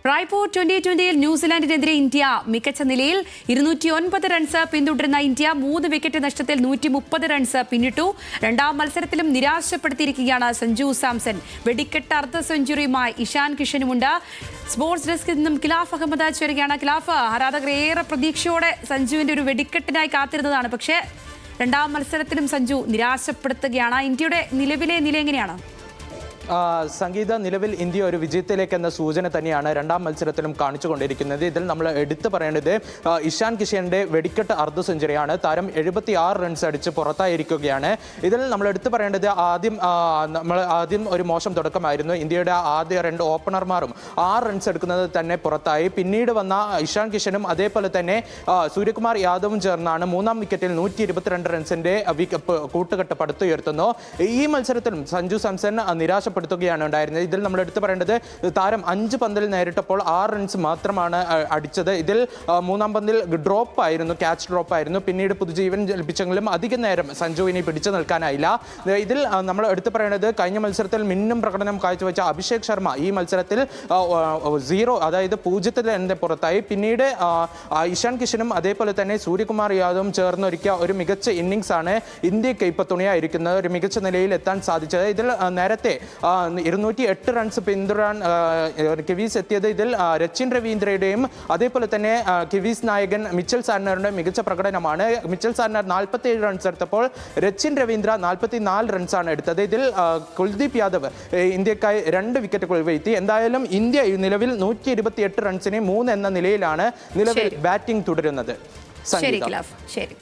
Raipur 2020-ൽ ന്യൂസിലാൻഡിനെതിരെ India മികച്ച നിലയിൽ 209 runs പിന്തുടരുന്ന ഇന്ത്യ 3 വിക്കറ്റ് നഷ്ടത്തിൽ 130 റൺസ് പിന്നിട്ടു. രണ്ടാം മത്സരത്തിലും നിരാശപ്പെടുത്തിയിരിക്കുകയാണ് സഞ്ജു സാംസൺ. വെടിക്കെട്ട് അർദ്ധ സെഞ്ചുറിയുമായി ഇഷാൻ കിഷനുമുണ്ട്. സ്പോർട്സ് ഡെസ്കിൽ നിന്നും ഖിലാഫ് അഹമ്മദ് ചേരുകയാണ്. ഖിലാഫ്, ആരാധകർ ഏറെ പ്രതീക്ഷയോടെ സഞ്ജുവിന്റെ ഒരു വെടിക്കെട്ടിനായി കാത്തിരുന്നതാണ്. പക്ഷേ രണ്ടാം മത്സരത്തിലും സഞ്ജു നിരാശപ്പെടുത്തുകയാണ്. ഇന്ത്യയുടെ നിലവിലെ നില എങ്ങനെയാണ്? സംഗീത, നിലവിൽ ഇന്ത്യ ഒരു വിജയത്തിലേക്ക് എന്ന സൂചന തന്നെയാണ് രണ്ടാം മത്സരത്തിലും കാണിച്ചുകൊണ്ടിരിക്കുന്നത്. ഇതിൽ നമ്മൾ എടുത്തു പറയേണ്ടത് ഇഷാൻ കിഷന്റെ വെടിക്കെട്ട് അർദ്ധ സെഞ്ചുറിയാണ്. താരം 76 റൺസ് അടിച്ച് പുറത്തായിരിക്കുകയാണ്. ഇതിൽ നമ്മൾ എടുത്തു പറയേണ്ടത് ആദ്യം ഒരു മോശം തുടക്കമായിരുന്നു. ഇന്ത്യയുടെ ആദ്യ 2 ഓപ്പണർമാരും 6 റൺസ് എടുക്കുന്നത് തന്നെ പുറത്തായി. പിന്നീട് വന്ന ഇഷാൻ കിഷനും അതേപോലെ തന്നെ സൂര്യകുമാർ യാദവും ചേർന്നാണ് 3-ാം വിക്കറ്റിൽ 122 റൺസിന്റെ കൂട്ടുകെട്ട് പടുത്തുയർത്തുന്നു. ഈ മത്സരത്തിലും സഞ്ജു സാംസൺ നിരാശപ്പെടുത്തുകയാണ് ഉണ്ടായിരുന്നത്. ഇതിൽ നമ്മൾ എടുത്തു പറയേണ്ടത് താരം 5 പന്തിൽ നേരിട്ടപ്പോൾ 6 റൺസ് മാത്രമാണ് അടിച്ചത്. ഇതിൽ 3-ാം പന്തിൽ ഡ്രോപ്പ് ആയിരുന്നു, ക്യാച്ച് ഡ്രോപ്പ് ആയിരുന്നു. പിന്നീട് പുതുജീവൻ ലഭിച്ചെങ്കിലും അധിക നേരം സഞ്ജുവിനെ പിടിച്ചു നിൽക്കാനായില്ല. ഇതിൽ നമ്മൾ എടുത്തു പറയേണ്ടത് കഴിഞ്ഞ മത്സരത്തിൽ മിന്നും പ്രകടനം കാഴ്ചവെച്ച അഭിഷേക് ശർമ്മ ഈ മത്സരത്തിൽ 0, അതായത് 0-ൽ എന്ന പുറത്തായി. പിന്നീട് ഇഷാൻ കിഷനും അതേപോലെ തന്നെ സൂര്യകുമാർ യാദവും ചേർന്നൊരുക്കിയ ഒരു മികച്ച ഇന്നിംഗ്സ് ആണ് ഇന്ത്യക്ക് ഇപ്പോൾ തുണയായിരിക്കുന്നത് ഒരു മികച്ച നിലയിൽ എത്താൻ സാധിച്ചത്. ഇതിൽ നേരത്തെ 208 റൺസ് പിന്തുടരാൻ കിവീസ് എത്തിയത്. ഇതിൽ രച്ചിൻ രവീന്ദ്രയുടെയും അതേപോലെ തന്നെ കിവീസ് നായകൻ മിച്ചൽ സാന്റ്നറുടെ മികച്ച പ്രകടനമാണ്. മിച്ചൽ സാന്റ്നർ 47 റൺസ് എടുത്തപ്പോൾ രച്ചിൻ രവീന്ദ്ര 44 റൺസാണ് എടുത്തത്. ഇതിൽ കുൽദീപ് യാദവ് ഇന്ത്യക്കായി 2 വിക്കറ്റുകൾ വീഴ്ത്തി. എന്തായാലും ഇന്ത്യ നിലവിൽ 128 റൺസിന് 3 എന്ന നിലയിലാണ് നിലവിൽ ബാറ്റിംഗ് തുടരുന്നത്. ശരി.